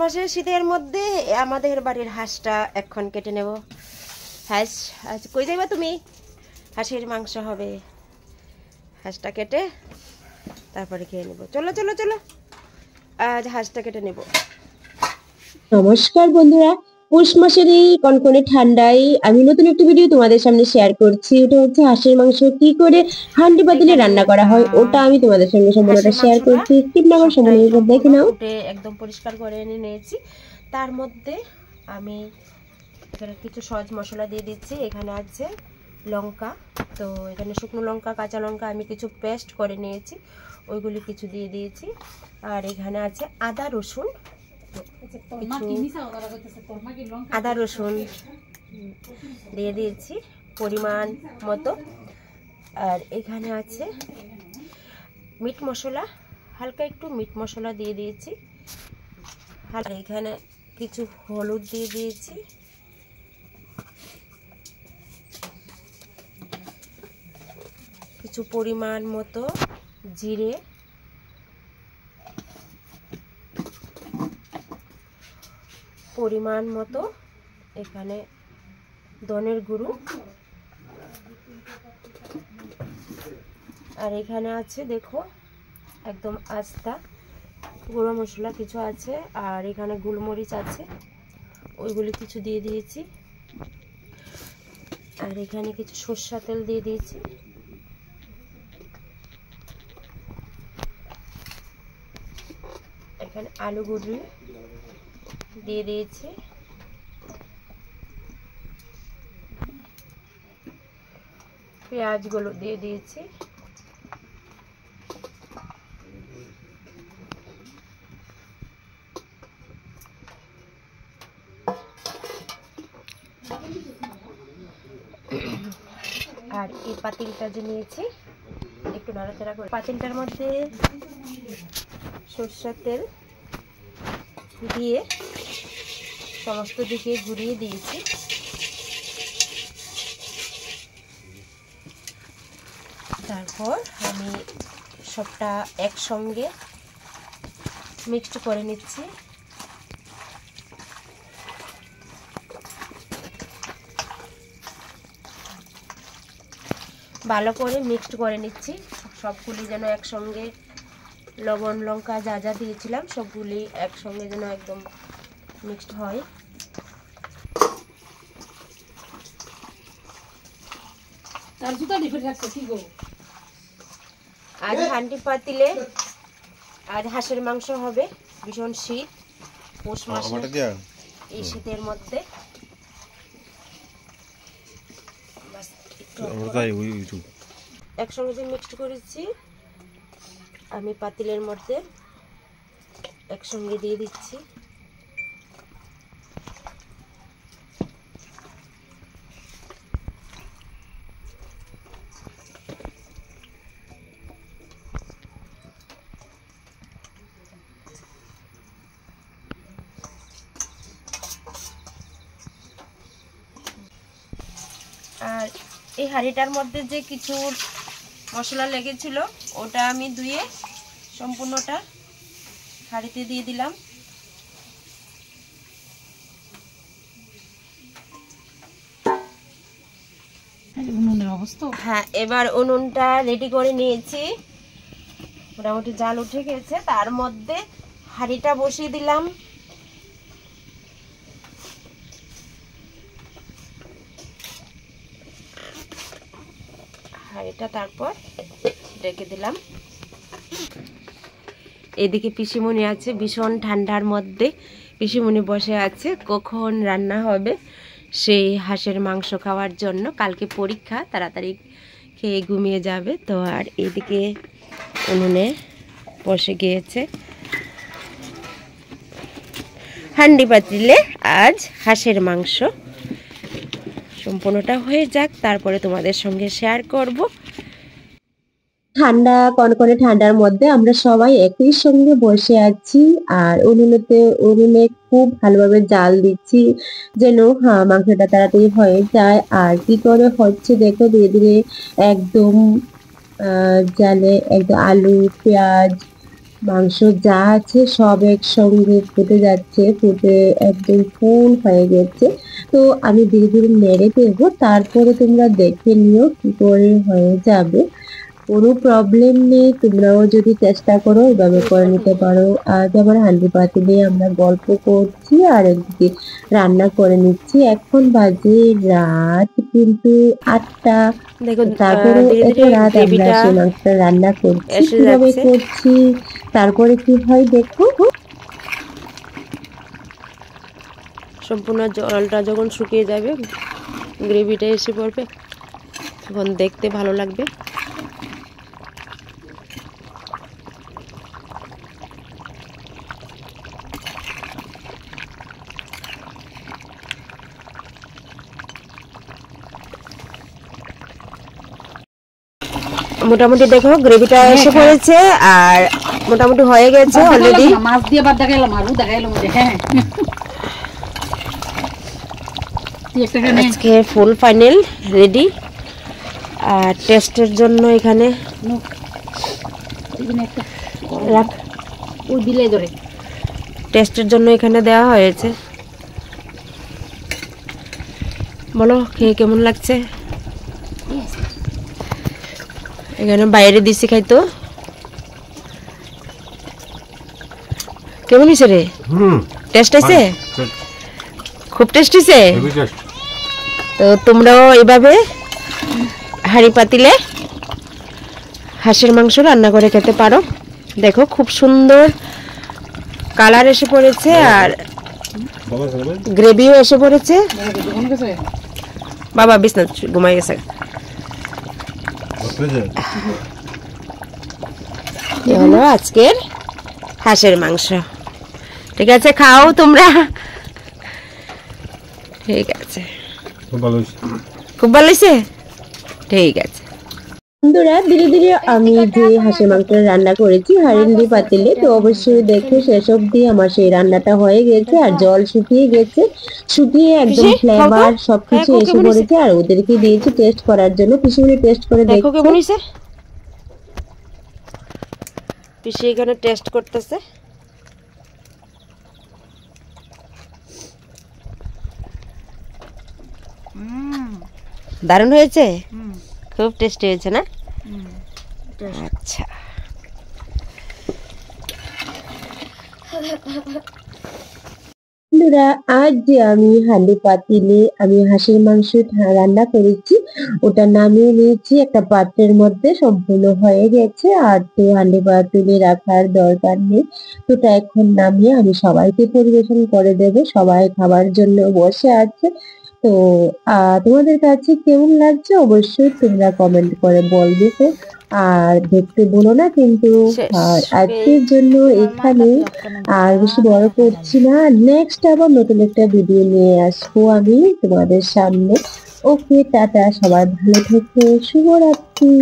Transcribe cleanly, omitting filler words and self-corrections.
মাসের শীতের মধ্যে আমাদের বাড়ির হাঁসটা এখন কেটে নেব। হাঁস আজ কই যাইবা তুমি? হাঁসের মাংস হবে, হাঁসটা কেটে তারপরে খেয়ে নেব। চলো চলো চলো, আজ হাঁসটা কেটে নেব। নমস্কার বন্ধুরা, পৌষ মাসের এই কনকনে ঠান্ডায় আমি নতুন একটা ভিডিও তোমাদের সামনে শেয়ার করছি। ওটা হচ্ছে হাঁসের মাংস কি করে হান্ডি পাতিলে রান্না করা হয়, ওটা আমি তোমাদের সঙ্গে সম্পূর্ণটা শেয়ার করছি। স্কিপ না করে সম্পূর্ণ দেখে নাও। একদম পরিষ্কার করে এনে নিয়েছি। তার মধ্যে আমি এখানে কিছু সহজ মশলা দিয়ে দিচ্ছি। এখানে আছে লঙ্কা, তো এখানে শুকনো লঙ্কা, কাঁচা লঙ্কা আমি কিছু পেস্ট করে নিয়েছি, ওইগুলি কিছু দিয়ে দিয়েছি। আর এখানে আছে আদা রসুন, আদা রসুন দিয়ে দিয়েছি পরিমাণ মতো। আর এখানে আছে মিট মশলা, হালকা একটু মিট মশলা দিয়ে দিয়েছি। আর এখানে কিছু হলুদ দিয়ে দিয়েছি, কিছু পরিমাণ মতো জিরে, পরিমাণ মতো এখানে ধনের গুঁড়ো, আর এখানে আছে দেখো একদম আস্তা গুঁড়ো মশলা কিছু আছে। আর এখানে গোলমরিচ আছে, ওইগুলি কিছু দিয়ে দিয়েছি। আর এখানে কিছু সরষের তেল দিয়ে দিয়েছি। এখানে আলু গুঁড়ি দিয়ে দিয়েছি। পেঁয়াজগুলো দিয়ে দিয়েছি। আর এই পাতিলটা যে নিয়েছি একটু নাড়াচাড়া করে, পাতিলটার মধ্যে সরষের তেল দিয়ে সমস্ত দিকে ঘুরিয়ে দিয়েছি। তারপর আমি সবটা একসঙ্গে মিক্সড করে নিচ্ছি। ভালো করে মিক্সড করে নিচ্ছি, সবগুলি যেন একসঙ্গে, লবণ লঙ্কা যা যা দিয়েছিলাম সবগুলি একসঙ্গে যেন একদম মিক্সড হয়। আজ হান্ডি পাতিলে আজ হাঁসের মাংস হবে। ভীষণ শীত, পৌষ মাসে এই শীতের মধ্যে একসঙ্গে যে মিক্সড করেছি আমি পাতিলের মধ্যে একসঙ্গে দিয়ে দিচ্ছি। আর এই হাঁড়িটার মধ্যে যে কিছু মশলা লেগেছিল ওটা আমি ধুয়ে সম্পূর্ণটা হাঁড়িতে দিয়ে দিলাম। হ্যাঁ, এবার উনুনটা রেডি করে নিয়েছি, মোটামুটি জাল উঠে গেছে। তার মধ্যে হাঁড়িটা বসিয়ে দিলাম। হাঁড়িটা তারপর রেখে দিলাম। এদিকে পিসিমণি আছে ভীষণ ঠান্ডার মধ্যে, পিসিমণি বসে আছে কখন রান্না হবে সেই হাঁসের মাংস খাওয়ার জন্য। কালকে পরীক্ষা, তাড়াতাড়ি খেয়ে ঘুমিয়ে যাবে। তো আর এদিকে উনুনে বসে গিয়েছে হান্ডি পাতিলে আজ হাঁসের মাংস। সম্পূর্ণটা হয়ে যাক, তারপরে তোমাদের সঙ্গে শেয়ার করব। ঠান্ডা কনকনে ঠান্ডার মধ্যে আমরা সবাই একই সঙ্গে বসে আছি আর উনুনে খুব ভালোভাবে জাল দিচ্ছি যেন মাংসটা তাড়াতাড়ি হয়ে যায়। আর কি করে হচ্ছে দেখো, ধীরে ধীরে একদম জালে একদম আলু পেঁয়াজ মাংস যা আছে সব একসঙ্গে ফুটে যাচ্ছে, ফুটে একদম ফুল হয়ে গেছে। তো আমি ধীরে ধীরে নেড়ে দেবো, তারপরে তোমরা দেখে নিও কি করে হয়ে যাবে। কোনো প্রবলেম নেই, তোমরাও যদি চেষ্টা করো এভাবে করে নিতে পারো। আজ আমার হান্ডি পাতিলে আমরা গল্প করছি আর একদিকে রান্না করে নিচ্ছি। এখন বাজে রাত কিন্তু 8টা। দেখো তারপরে ধীরে এত ধীরে রাত আমরা গ্রেভিটা সেই মাংসটা রান্না করছি, এসে কিভাবে যাচ্ছে। করছি তারপরে কি হয় দেখো। সম্পূর্ণ জলটা যখন শুকিয়ে যাবে, গ্রেভিটা এসে পড়বে, তখন দেখতে ভালো লাগবে। মোটামুটি দেখো গ্রেভিটা এসে পড়েছে আর মোটামুটি হয়ে গেছে অলরেডি। মাছ দিয়ে বাদ দেখাইলাম, আলু দেখাইলাম। হ্যাঁ, আজকে ফুল ফাইনাল রেডি। আর টেস্টের জন্য এখানে রাখ, ও দিলে ধরে টেস্টের জন্য এখানে দেওয়া হয়েছে। বলো খেয়ে কেমন লাগছে? এখানে বাইরে দিছি খাইতো। কেমন হয়েছে রে? টেস্ট হয়েছে? খুব টেস্ট হয়েছে। তো তোমরাও এভাবে হাঁড়ি পাতিলে হাঁসের মাংস রান্না করে খেতে পারো। দেখো খুব সুন্দর কালার এসে পড়েছে আর গ্রেভিও এসে পড়েছে। বাবা বিছনা ঘুমাই গেছে। এ হলো আজকের হাঁসের মাংস। ঠিক আছে, খাও তোমরা। ঠিক আছে, খুব ভালো হয়েছে। ঠিক আছে বন্ধুরা, ধীরে ধীরে আমি যে হাঁসের মাংসটা রান্না করেছি হাঁড়ি পাতিলে, তো অবশ্যই দেখো শেষ অবধি আমার সেই রান্নাটা হয়ে গেছে আর জল শুকিয়ে গেছে, শুকিয়ে একদম ফ্লেভার সবকিছু এসে পড়েছে। আর ওদেরকে দিয়েছি টেস্ট করার জন্য, পিসিমণি টেস্ট করে দেখো দেখো কেমন হয়েছে। পিসি এখানে টেস্ট করতেছে। দারুণ হয়েছে, খুব টেস্টি হয়েছে না? আচ্ছা, বন্ধুরা, আজ যে আমি হাঁড়ি পাতিলে আমি হাঁসের মাংস রান্না করেছি ওটা নামিয়ে নিয়েছি একটা পাত্রের মধ্যে, সম্পূর্ণ হয়ে গেছে। আর তো হাঁড়ি পাতিলে রাখার দরকার নেই, তো ওটা এখন নামিয়ে আমি সবাইকে পরিবেশন করে দেবো। সবাই খাবার জন্য বসে আছে। তো তোমাদের কাছে কেমন লাগছে অবশ্যই তোমরা কমেন্ট করে বলবে। তো আর দেখতে বলো না কিন্তু। আর আজকের জন্য এখানে আর বেশি বড় করছি না, নেক্সট আবার নতুন একটা ভিডিও নিয়ে আসবো আমি তোমাদের সামনে। ওকে, টাটা, সবাই ভালো থেকো, শুভরাত্রি।